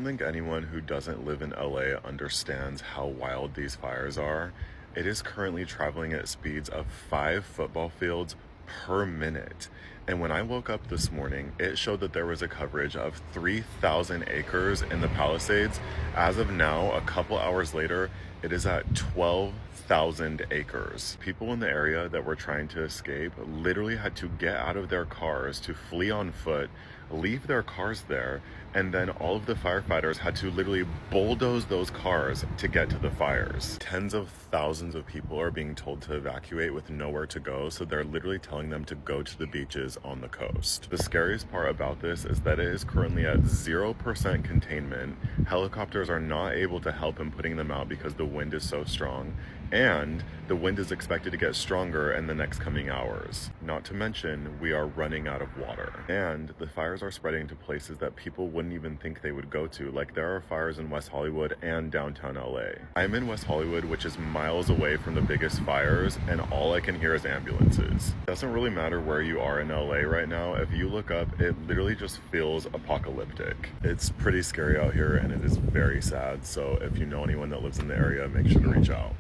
think anyone who doesn't live in LA understands how wild these fires are. It is currently traveling at speeds of 5 football fields per minute. And when I woke up this morning, it showed that there was a coverage of 3,000 acres in the Palisades. As of now, a couple hours later, it is at 12,000 acres. People in the area that were trying to escape literally had to get out of their cars to flee on foot, leave their cars there, and then all of the firefighters had to literally bulldoze those cars to get to the fires. Tens of thousands of people are being told to evacuate with nowhere to go, so they're literally telling them to go to the beaches on the coast. The scariest part about this is that it is currently at 0% containment. Helicopters are not able to help in putting them out because the wind is so strong, and the wind is expected to get stronger in the next coming hours. Not to mention, we are running out of water. And the fires are spreading to places that people wouldn't even think they would go to. Like, there are fires in West Hollywood and downtown LA. I'm in West Hollywood, which is miles away from the biggest fires, and all I can hear is ambulances. It doesn't really matter where you are in LA right now. If you look up, it literally just feels apocalyptic. It's pretty scary out here, and it is very sad. So if you know anyone that lives in the area, make sure to reach out.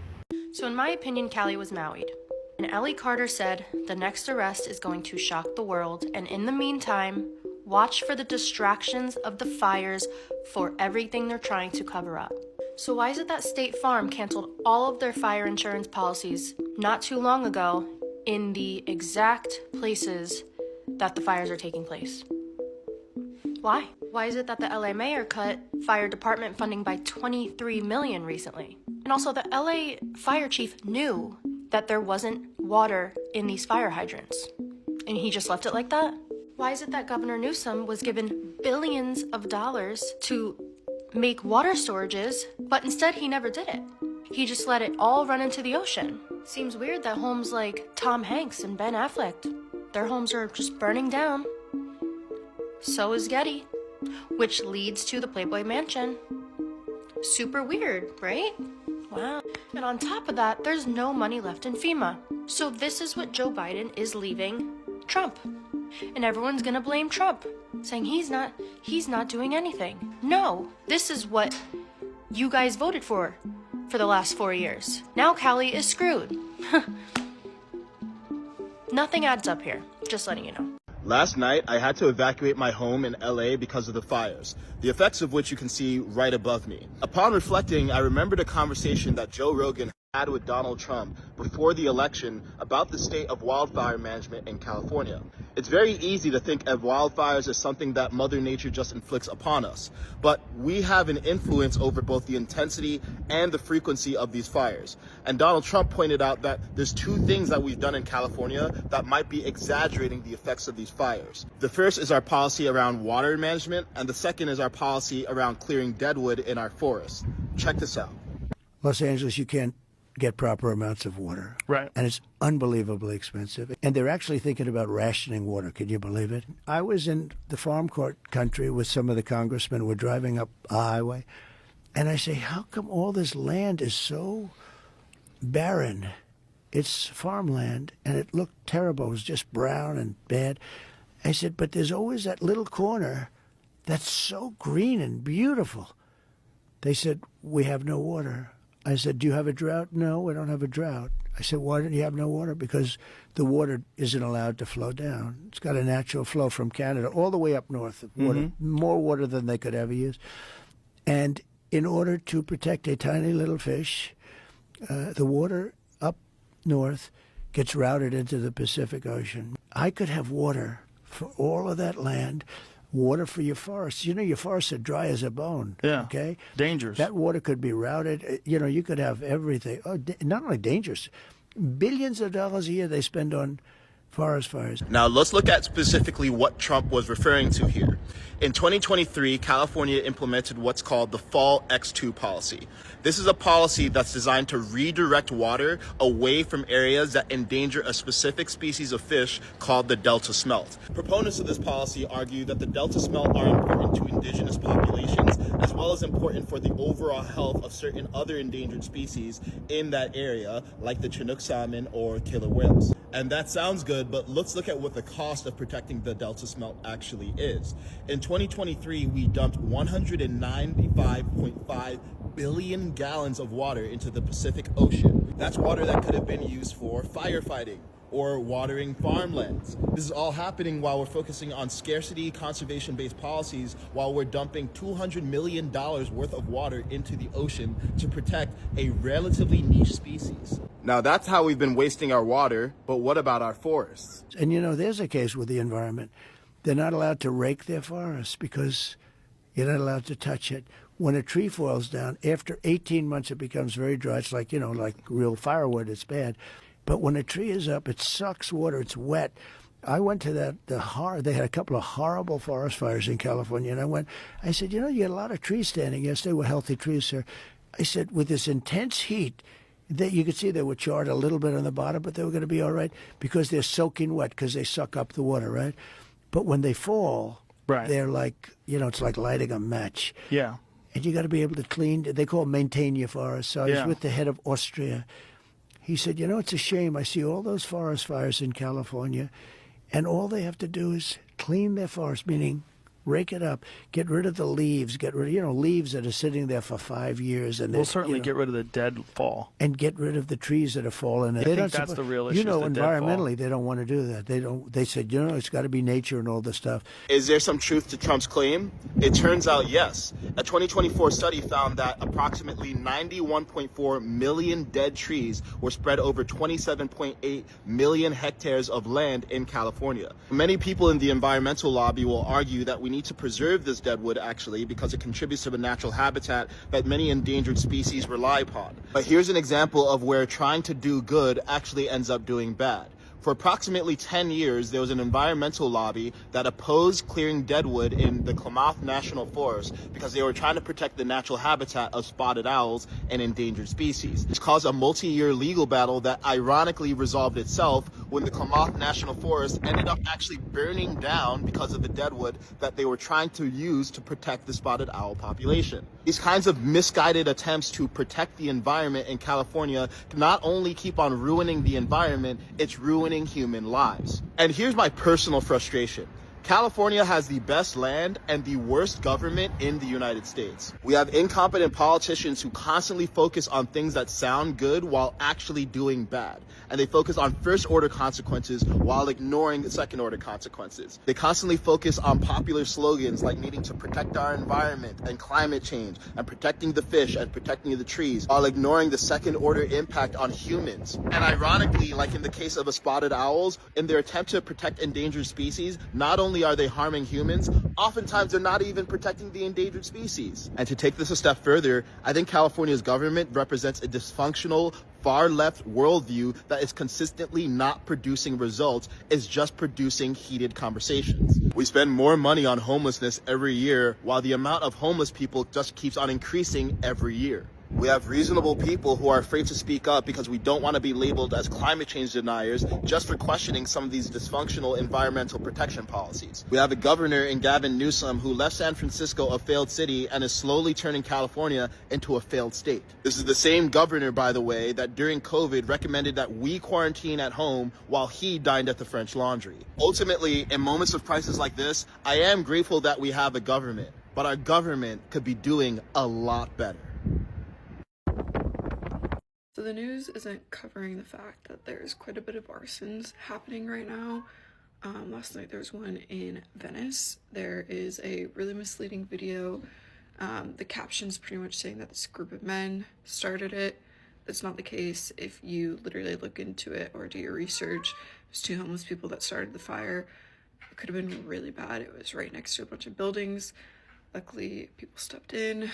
So in my opinion, Callie was Maui. And Ellie Carter said, the next arrest is going to shock the world. And in the meantime, watch for the distractions of the fires for everything they're trying to cover up. So why is it that State Farm canceled all of their fire insurance policies not too long ago in the exact places that the fires are taking place? Why? Why is it that the LA mayor cut fire department funding by $23 million recently? And also, the LA fire chief knew that there wasn't water in these fire hydrants, and he just left it like that? Why is it that Governor Newsom was given billions of dollars to make water storages, but instead he never did it? He just let it all run into the ocean. Seems weird that homes like Tom Hanks and Ben Affleck, their homes are just burning down. So is Getty, which leads to the Playboy Mansion. Super weird, right? Wow. And on top of that, there's no money left in FEMA. So this is what Joe Biden is leaving Trump. And everyone's gonna blame Trump, saying he's not doing anything. No, this is what you guys voted for the last 4 years. Now Callie is screwed. Nothing adds up here, just letting you know. Last night, I had to evacuate my home in LA because of the fires, the effects of which you can see right above me. Upon reflecting, I remembered a conversation that Joe Rogan had with Donald Trump before the election about the state of wildfire management in California. It's very easy to think of wildfires as something that Mother Nature just inflicts upon us, but we have an influence over both the intensity and the frequency of these fires. And Donald Trump pointed out that there's 2 things that we've done in California that might be exaggerating the effects of these fires. The first is our policy around water management, and the second is our policy around clearing deadwood in our forests. Check this out. Los Angeles, you can't get proper amounts of water. Right. And it's unbelievably expensive. And they're actually thinking about rationing water. Can you believe it? I was in the farm court country with some of the congressmen. We're driving up a highway. And I say, how come all this land is so barren? It's farmland, and it looked terrible. It was just brown and bad. I said, but there's always that little corner that's so green and beautiful. They said, we have no water. I said, do you have a drought? No, we don't have a drought. I said, why don't you have no water? Because the water isn't allowed to flow down. It's got a natural flow from Canada all the way up north of water, more water than they could ever use. And in order to protect a tiny little fish, the water up north gets routed into the Pacific Ocean. I could have water for all of that land, water for your forests. You know, your forests are dry as a bone. Yeah. Okay? Dangerous. That water could be routed. You know, you could have everything. Oh, not only dangerous, billions of dollars a year they spend on forest fires. Now let's look at specifically what Trump was referring to here. In 2023, California implemented what's called the Fall X2 policy. This is a policy that's designed to redirect water away from areas that endanger a specific species of fish called the Delta smelt. Proponents of this policy argue that the Delta smelt are important to indigenous populations as well as important for the overall health of certain other endangered species in that area, like the Chinook salmon or killer whales. And that sounds good, but let's look at what the cost of protecting the Delta smelt actually is. In 2023, we dumped 195.5 billion gallons of water into the Pacific Ocean. That's water that could have been used for firefighting or watering farmlands. This is all happening while we're focusing on scarcity conservation-based policies, while we're dumping $200 million worth of water into the ocean to protect a relatively niche species. Now that's how we've been wasting our water, but what about our forests? And you know, there's a case with the environment. They're not allowed to rake their forests because you're not allowed to touch it. When a tree falls down, after 18 months, it becomes very dry. It's like, you know, like real firewood. It's bad. But when a tree is up, it sucks water. It's wet. I went to they had a couple of horrible forest fires in California, and I said, you know, you get a lot of trees standing. Yes, they were healthy trees, sir. I said, with this intense heat, that you could see they were charred a little bit on the bottom, but they were going to be all right because they're soaking wet because they suck up the water, right? But when they fall, Right. they're like, you know, it's like lighting a match. Yeah. And you got to be able to clean. They call it maintain your forest. So I was with the head of Austria. He said, you know, it's a shame. I see all those forest fires in California, and all they have to do is clean their forest, meaning rake it up, get rid of the leaves, get rid of, you know, leaves that are sitting there for 5 years. And We'll certainly get rid of the dead fall. and get rid of the trees that are falling. I think that's the real issue. You know, is the dead fall. environmentally, they don't want to do that. They said, you know, it's got to be nature and all this stuff. Is there some truth to Trump's claim? It turns out yes. A 2024 study found that approximately 91.4 million dead trees were spread over 27.8 million hectares of land in California. Many people in the environmental lobby will argue that we need to preserve this deadwood actually because it contributes to the natural habitat that many endangered species rely upon. But here's an example of where trying to do good actually ends up doing bad. For approximately 10 years, there was an environmental lobby that opposed clearing deadwood in the Klamath National Forest because they were trying to protect the natural habitat of spotted owls and endangered species. This caused a multi-year legal battle that ironically resolved itself when the Klamath National Forest ended up actually burning down because of the deadwood that they were trying to use to protect the spotted owl population. These kinds of misguided attempts to protect the environment in California not only keep on ruining the environment, it's ruining human lives. And here's my personal frustration. California has the best land and the worst government in the United States. We have incompetent politicians who constantly focus on things that sound good while actually doing bad. And they focus on first-order consequences while ignoring the second-order consequences. They constantly focus on popular slogans like needing to protect our environment and climate change and protecting the fish and protecting the trees while ignoring the second-order impact on humans. And ironically, like in the case of the spotted owls, in their attempt to protect endangered species, not only are they harming humans, oftentimes they're not even protecting the endangered species. And to take this a step further, I think California's government represents a dysfunctional, far-left worldview that is consistently not producing results, is just producing heated conversations. We spend more money on homelessness every year, while the amount of homeless people just keeps on increasing every year. We have reasonable people who are afraid to speak up because we don't want to be labeled as climate change deniers just for questioning some of these dysfunctional environmental protection policies. We have a governor in Gavin Newsom who left San Francisco a failed city and is slowly turning California into a failed state. This is the same governor, by the way, that during COVID recommended that we quarantine at home while he dined at the French Laundry. Ultimately, in moments of crisis like this, I am grateful that we have a government, but our government could be doing a lot better. So the news isn't covering the fact that there's quite a bit of arsons happening right now. Last night there was one in Venice. There is a really misleading video. The caption's pretty much saying that this group of men started it. That's not the case. If you literally look into it or do your research, there's two homeless people that started the fire. It could have been really bad. It was right next to a bunch of buildings. Luckily, people stepped in,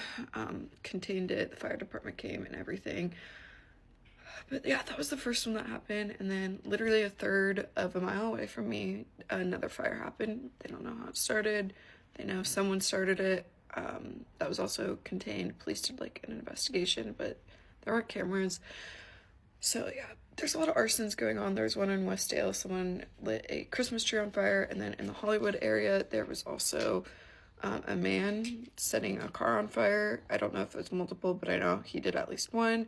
contained it. The fire department came and everything. But yeah, that was the first one that happened. And then literally a third of a mile away from me, another fire happened. They don't know how it started. They know someone started it. That was also contained. Police did like an investigation, but there weren't cameras. So yeah, there's a lot of arsons going on. There's one in Westdale. Someone lit a Christmas tree on fire. And then in the Hollywood area, there was also a man setting a car on fire. I don't know if it was multiple, but I know he did at least one.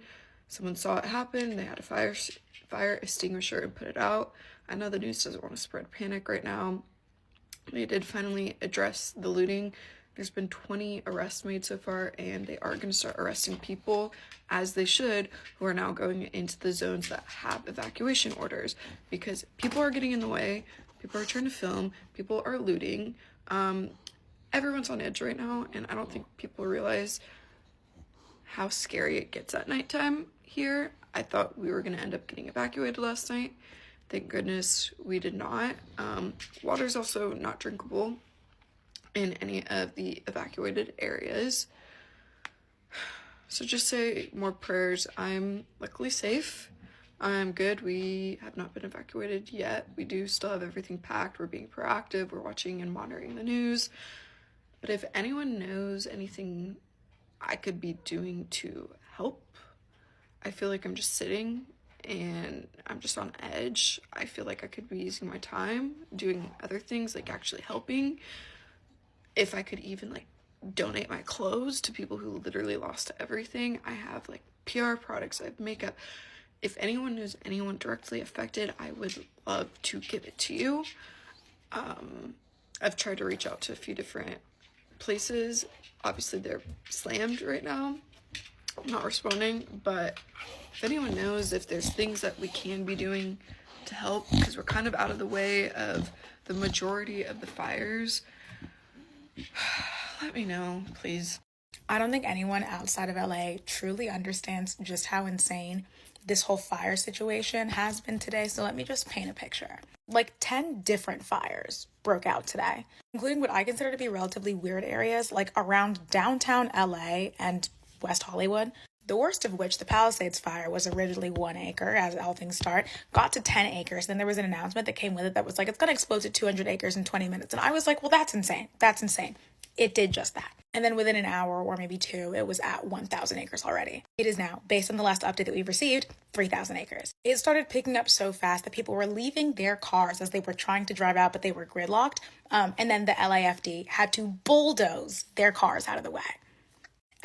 someone saw it happen, they had a fire extinguisher and put it out. I know the news doesn't want to spread panic right now. They did finally address the looting. There's been 20 arrests made so far, and they are going to start arresting people, as they should, who are now going into the zones that have evacuation orders, because people are getting in the way, people are trying to film, people are looting. Everyone's on edge right now, and I don't think people realize how scary it gets at nighttime here. I thought we were going to end up getting evacuated last night. Thank goodness we did not. Water's also not drinkable in any of the evacuated areas. So just say more prayers. I'm luckily safe. I'm good. We have not been evacuated yet. We do still have everything packed. We're being proactive. We're watching and monitoring the news. But if anyone knows anything I could be doing to help, I feel like I'm just sitting and I'm just on edge. I feel like I could be using my time doing other things, like actually helping. If I could even like donate my clothes to people who literally lost everything. I have like PR products, I have makeup. If anyone knows anyone directly affected, I would love to give it to you. I've tried to reach out to a few different places. Obviously they're slammed right now. I'm not responding, but if anyone knows if there's things that we can be doing to help, because we're kind of out of the way of the majority of the fires, let me know, please. I don't think anyone outside of LA truly understands just how insane this whole fire situation has been today, so let me just paint a picture. Like 10 different fires broke out today, including what I consider to be relatively weird areas, like around downtown LA and West Hollywood. The worst of which, the Palisades fire, was originally 1 acre, as all things start, got to 10 acres. Then there was an announcement that came with it that was like, it's going to explode to 200 acres in 20 minutes. And I was like, well, that's insane. That's insane. It did just that. And then within an hour or maybe two, it was at 1,000 acres already. It is now, based on the last update that we've received, 3,000 acres. It started picking up so fast that people were leaving their cars as they were trying to drive out, but they were gridlocked. And then the LAFD had to bulldoze their cars out of the way.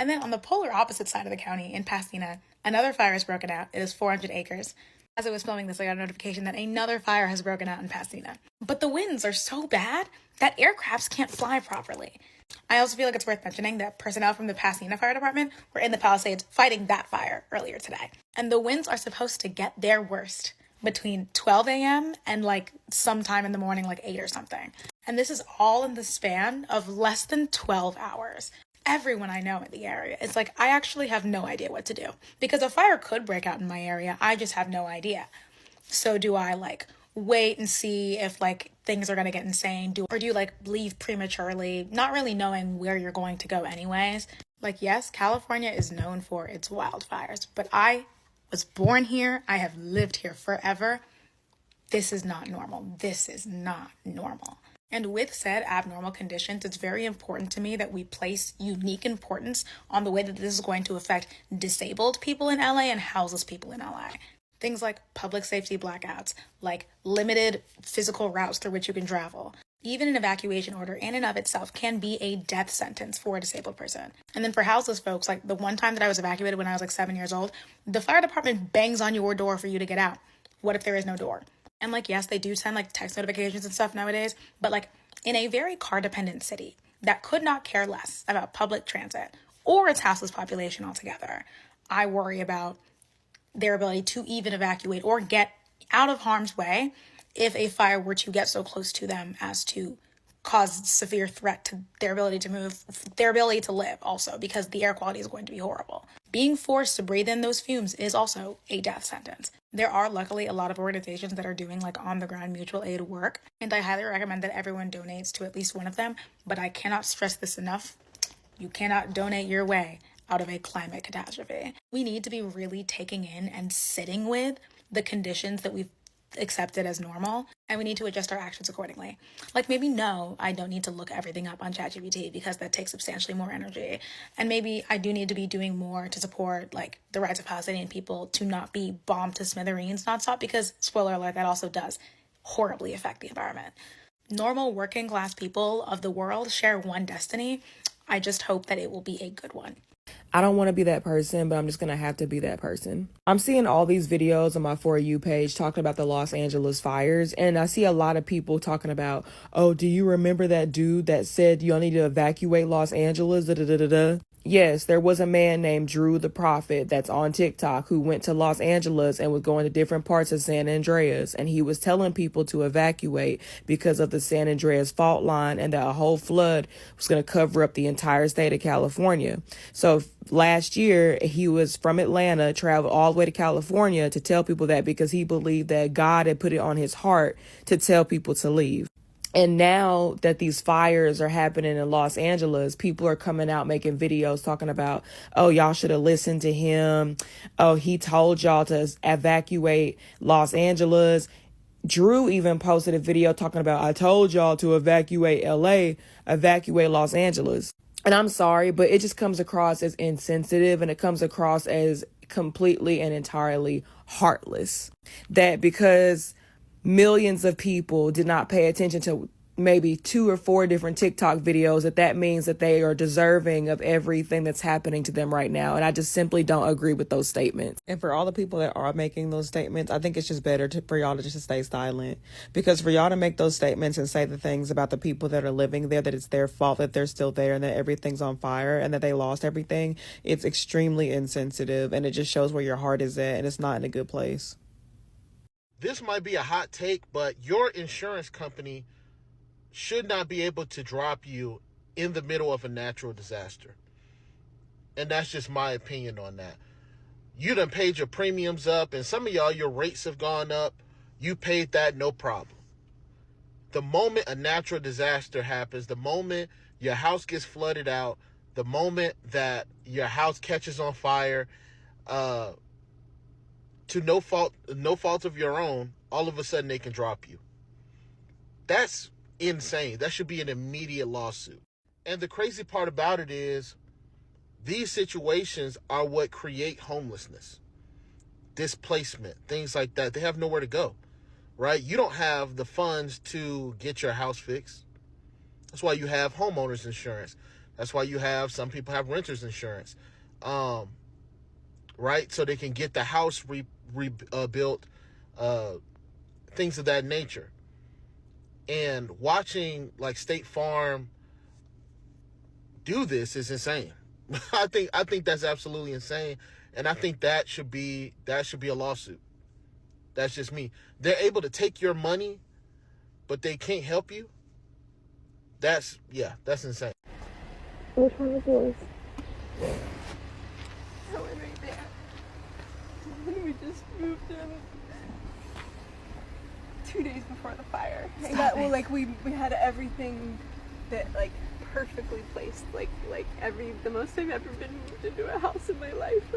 And then on the polar opposite side of the county in Pasadena, another fire has broken out. It is 400 acres. As I was filming this, I got a notification that another fire has broken out in Pasadena. But the winds are so bad that aircrafts can't fly properly. I also feel like it's worth mentioning that personnel from the Pasadena Fire Department were in the Palisades fighting that fire earlier today. And the winds are supposed to get their worst between 12 a.m. and like sometime in the morning, like 8 or something. And this is all in the span of less than 12 hours. Everyone I know in the area, it's like, I actually have no idea what to do, because a fire could break out in my area. I just have no idea. So do I like wait and see if like things are going to get insane? Or do you like leave prematurely, not really knowing where you're going to go anyways? Like, yes, California is known for its wildfires, but I was born here. I have lived here forever. This is not normal. This is not normal. And with said abnormal conditions, it's very important to me that we place unique importance on the way that this is going to affect disabled people in LA and houseless people in LA. Things like public safety blackouts, like limited physical routes through which you can travel. Even an evacuation order in and of itself can be a death sentence for a disabled person. And then for houseless folks, like the one time that I was evacuated when I was like 7 years old, the fire department bangs on your door for you to get out. What if there is no door? And like, yes, they do send like text notifications and stuff nowadays, but like in a very car-dependent city that could not care less about public transit or its houseless population altogether, I worry about their ability to even evacuate or get out of harm's way if a fire were to get so close to them as to cause severe threat to their ability to move, their ability to live also, because the air quality is going to be horrible. Being forced to breathe in those fumes is also a death sentence. There are luckily a lot of organizations that are doing like on the ground mutual aid work, and I highly recommend that everyone donates to at least one of them, but I cannot stress this enough. You cannot donate your way out of a climate catastrophe. We need to be really taking in and sitting with the conditions that we've accepted as normal, and we need to adjust our actions accordingly. Like maybe no, I don't need to look everything up on ChatGPT because that takes substantially more energy, and maybe I do need to be doing more to support like the rights of Palestinian people to not be bombed to smithereens nonstop, because spoiler alert, that also does horribly affect the environment. Normal working class people of the world share one destiny. I just hope that it will be a good one. I don't want to be that person, but I'm just going to have to be that person. I'm seeing all these videos on my For You page talking about the Los Angeles fires, and I see a lot of people talking about, oh, do you remember that dude that said you need to evacuate Los Angeles? Da, da, da, da, da. Yes, there was a man named Drew the Prophet that's on TikTok who went to Los Angeles and was going to different parts of San Andreas, and he was telling people to evacuate because of the San Andreas fault line and that a whole flood was going to cover up the entire state of California. So last year, he was from Atlanta, traveled all the way to California to tell people that because he believed that God had put it on his heart to tell people to leave. And now that these fires are happening in Los Angeles, people are coming out making videos talking about, oh, y'all should have listened to him. Oh, he told y'all to evacuate Los Angeles. Drew even posted a video talking about, I told y'all to evacuate LA, evacuate Los Angeles. And I'm sorry, but it just comes across as insensitive, and it comes across as completely and entirely heartless. That because millions of people did not pay attention to maybe 2 or 4 different TikTok videos, that means that they are deserving of everything that's happening to them right now. And I just simply don't agree with those statements. And for all the people that are making those statements, I think it's just better for y'all to just stay silent. Because for y'all to make those statements and say the things about the people that are living there, that it's their fault that they're still there and that everything's on fire and that they lost everything, it's extremely insensitive, and it just shows where your heart is at, and it's not in a good place. This might be a hot take, but your insurance company should not be able to drop you in the middle of a natural disaster. And that's just my opinion on that. You done paid your premiums up, and some of y'all, your rates have gone up. You paid that, no problem. The moment a natural disaster happens, the moment your house gets flooded out, the moment that your house catches on fire, to no fault of your own, all of a sudden they can drop you. That's insane. That should be an immediate lawsuit. And the crazy part about it is these situations are what create homelessness, displacement, things like that. They have nowhere to go, right? You don't have the funds to get your house fixed. That's why you have homeowners insurance. That's why some people have renters insurance, right? So they can get the house rebuilt, things of that nature. And watching like State Farm do this is insane. I think that's absolutely insane, and I think that should be a lawsuit. That's just me. They're able to take your money, but they can't help you. That's insane. Which one was yours? That one right there. When we just moved in 2 days before the fire. We had everything that perfectly placed. The most I've ever been moved into a house in my life.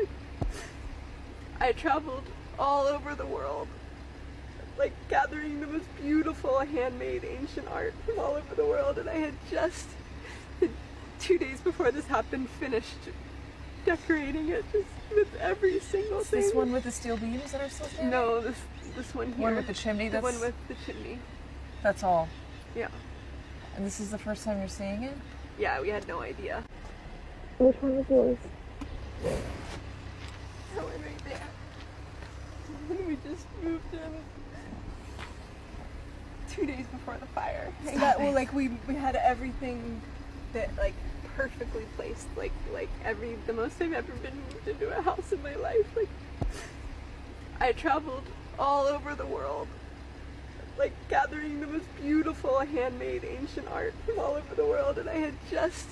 I traveled all over the world, gathering the most beautiful handmade ancient art from all over the world, and I had just 2 days before this happened finished decorating it just with every single thing. This one with the steel beams that are still standing? No, this one here. One with the chimney? The one with the chimney. That's all? Yeah. And this is the first time you're seeing it? Yeah, we had no idea. Which one was yours? That one right there. When we just moved in 2 days before the fire. We had everything that perfectly placed. The most I've ever been moved into a house in my life. I traveled all over the world, gathering the most beautiful handmade ancient art from all over the world, and I had just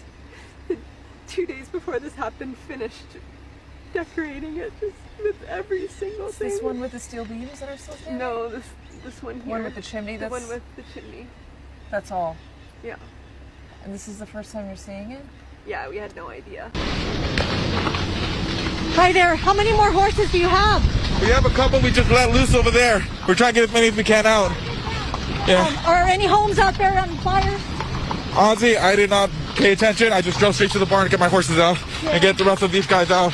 2 days before this happened finished decorating it just with every single thing. This one with the steel beams that are still standing? No, this one here. One with the chimney? The one with the chimney. That's all? Yeah. And this is the first time you're seeing it? Yeah, we had no idea. Hi there, how many more horses do you have? We have a couple we just let loose over there. We're trying to get as many as we can out. Yeah. Are any homes out there on fire? Honestly, I did not pay attention. I just drove straight to the barn to get my horses out and get the rest of these guys out.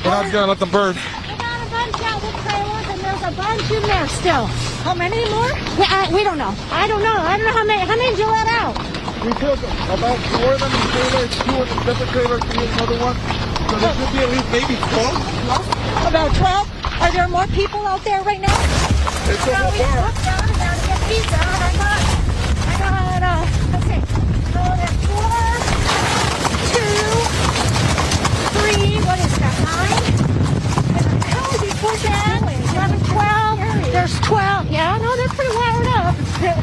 We're not gonna let them burn. We got a bunch out with trailers and there's a bunch in there still. How many more? Yeah, we don't know. I don't know how many. How many did you let out? We took about 4 of them in trailers, 2 in a separate trailer, 3 in another one. So there could be at least maybe 12? About 12? Are there more people out there right now? It's a whole bar. Let's get pizza. I got, let's see. So there's 4, 2, 3, what is that, 9? How is it 14? 11, 12. There's 12. Yeah, no, they're pretty wired up. Yeah.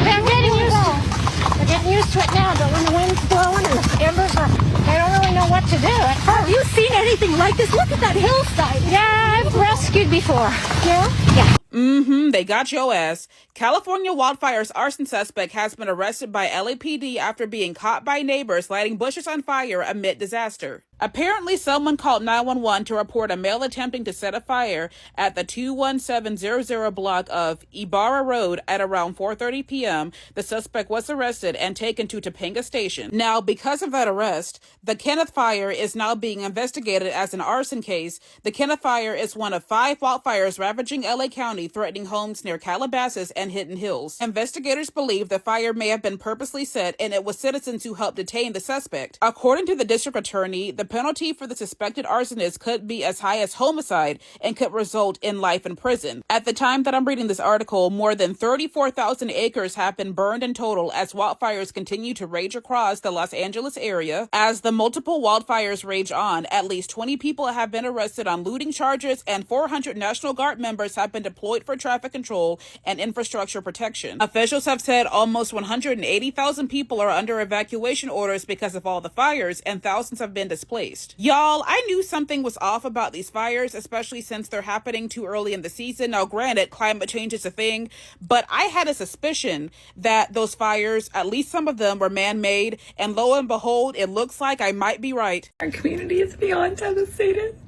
They're getting used to it now, but when the wind's blowing and the embers are, they don't really know what to do. Have you seen anything like this? Look at that hillside. Yeah, I've rescued before. Yeah? Yeah. They got your ass. California wildfires arson suspect has been arrested by LAPD after being caught by neighbors lighting bushes on fire amid disaster. Apparently, someone called 911 to report a male attempting to set a fire at the 21700 block of Ibarra Road at around 4:30 p.m. The suspect was arrested and taken to Topanga Station. Now, because of that arrest, the Kenneth fire is now being investigated as an arson case. The Kenneth fire is one of 5 wildfires ravaging LA County, threatening homes near Calabasas and Hidden Hills. Investigators believe the fire may have been purposely set, and it was citizens who helped detain the suspect. According to the district attorney, the penalty for the suspected arsonist could be as high as homicide and could result in life in prison. At the time that I'm reading this article, more than 34,000 acres have been burned in total as wildfires continue to rage across the Los Angeles area. As the multiple wildfires rage on, at least 20 people have been arrested on looting charges and 400 National Guard members have been deployed for traffic control and infrastructure protection. Officials have said almost 180,000 people are under evacuation orders because of all the fires, and thousands have been displaced. Y'all, I knew something was off about these fires, especially since they're happening too early in the season. Now, granted, climate change is a thing, but I had a suspicion that those fires, at least some of them, were man-made, and lo and behold, it looks like I might be right. Our community is beyond devastated.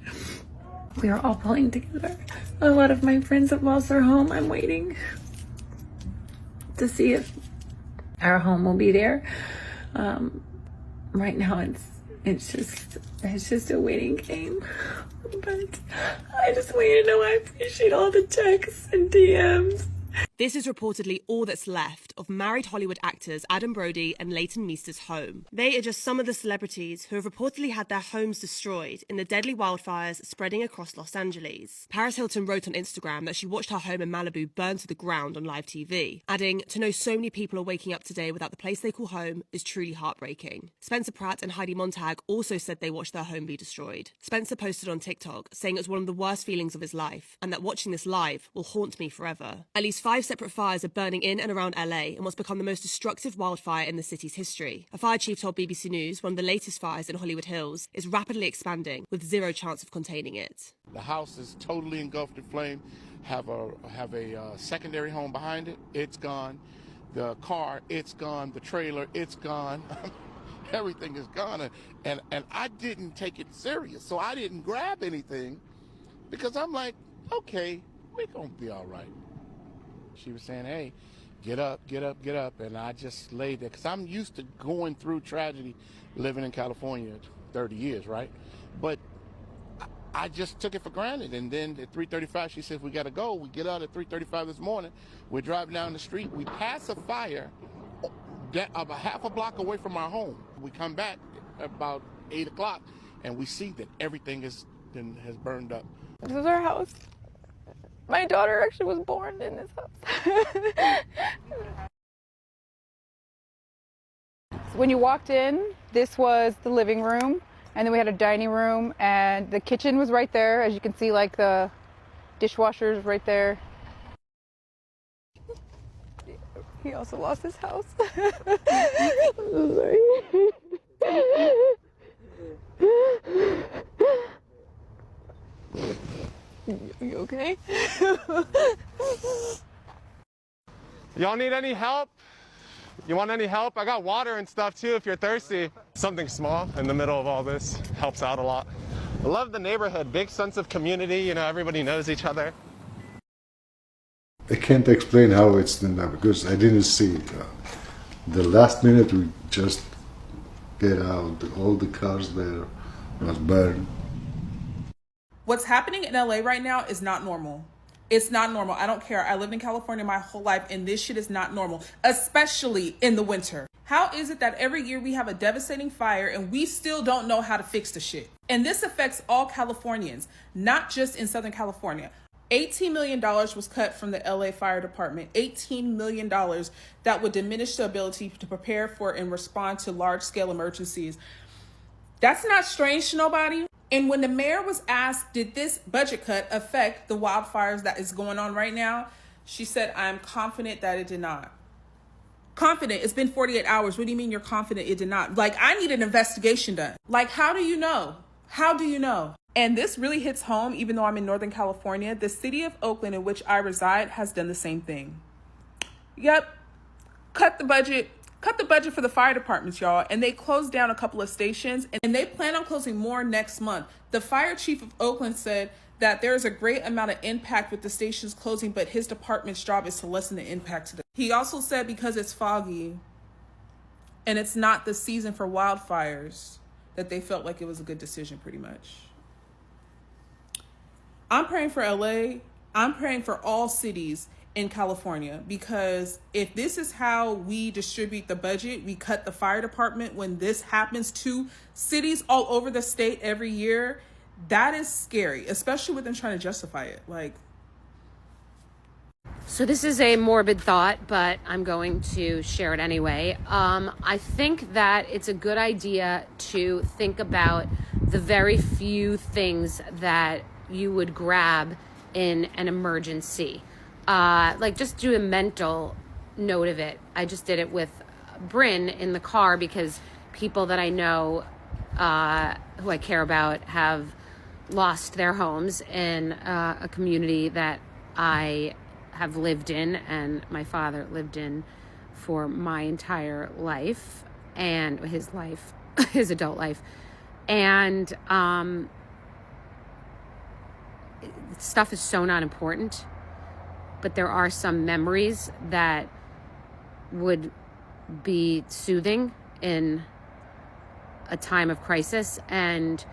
We are all pulling together. A lot of my friends have lost their home. I'm waiting to see if our home will be there. Right now it's just a waiting game. But I just want you to know I appreciate all the texts and DMs. This is reportedly all that's left of married Hollywood actors Adam Brody and Leighton Meester's home. They are just some of the celebrities who have reportedly had their homes destroyed in the deadly wildfires spreading across Los Angeles. Paris Hilton wrote on Instagram that she watched her home in Malibu burn to the ground on live TV, adding, "To know so many people are waking up today without the place they call home is truly heartbreaking." Spencer Pratt and Heidi Montag also said they watched their home be destroyed. Spencer posted on TikTok saying it was one of the worst feelings of his life and that watching this live will haunt me forever. At least 5 separate fires are burning in and around LA in what's become the most destructive wildfire in the city's history. A fire chief told BBC News one of the latest fires in Hollywood Hills is rapidly expanding with zero chance of containing it. The house is totally engulfed in flame. Have a secondary home behind it. It's gone. The car, it's gone. The trailer, it's gone. Everything is gone. And I didn't take it serious, so I didn't grab anything because I'm like, okay, we're gonna be all right. She was saying, hey, get up, get up, get up. And I just laid there because I'm used to going through tragedy living in California 30 years, right? But I just took it for granted. And then at 3:35, she said, we got to go. We get out at 3:35 this morning. We're driving down the street. We pass a fire about half a block away from our home. We come back about 8 o'clock and we see that everything has burned up. This is our house. My daughter actually was born in this house. When you walked in, this was the living room, and then we had a dining room, and the kitchen was right there. As you can see, like the dishwasher's right there. He also lost his house. I'm so sorry. You okay? Y'all need any help? You want any help? I got water and stuff too if you're thirsty. Something small in the middle of all this helps out a lot. I love the neighborhood, big sense of community, you know, everybody knows each other. I can't explain how it's done now because I didn't see it. The last minute we just get out, all the cars there was burned. What's happening in LA right now is not normal. It's not normal. I don't care. I lived in California my whole life, and this shit is not normal, especially in the winter. How is it that every year we have a devastating fire and we still don't know how to fix the shit? And this affects all Californians, not just in Southern California. $18 million was cut from the LA Fire Department. $18 million that would diminish the ability to prepare for and respond to large-scale emergencies. That's not strange to nobody. And when the mayor was asked, did this budget cut affect the wildfires that is going on right now? She said, I'm confident that it did not. Confident? It's been 48 hours. What do you mean you're confident it did not? Like, I need an investigation done. Like, how do you know? How do you know? And this really hits home, even though I'm in Northern California. The city of Oakland, in which I reside, has done the same thing. Yep. Cut the budget for the fire departments, y'all. And they closed down a couple of stations, and they plan on closing more next month. The fire chief of Oakland said that there is a great amount of impact with the stations closing, but his department's job is to lessen the impact to them. He also said because it's foggy and it's not the season for wildfires, that they felt like it was a good decision pretty much. I'm praying for LA. I'm praying for all cities in California, because if this is how we distribute the budget, we cut the fire department when this happens to cities all over the state every year, that is scary, especially with them trying to justify it. Like, so this is a morbid thought, but I'm going to share it anyway. I think that it's a good idea to think about the very few things that you would grab in an emergency. Like, just do a mental note of it. I just did it with Bryn in the car because people that I know, who I care about, have lost their homes in a community that I have lived in and my father lived in for my entire life, and his life, his adult life. And stuff is so not important. But there are some memories that would be soothing in a time of crisis, and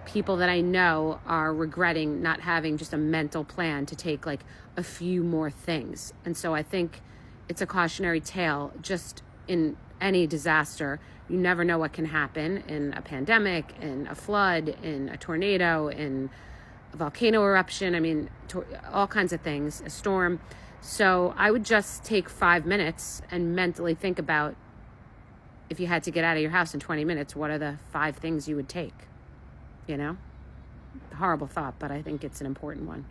people that I know are regretting not having just a mental plan to take like a few more things. And so I think it's a cautionary tale. Just in any disaster, you never know what can happen in a pandemic, in a flood, in a tornado, in volcano eruption, I mean, all kinds of things, a storm. So I would just take 5 minutes and mentally think about, if you had to get out of your house in 20 minutes, what are the 5 things you would take? You know? Horrible thought, but I think it's an important one.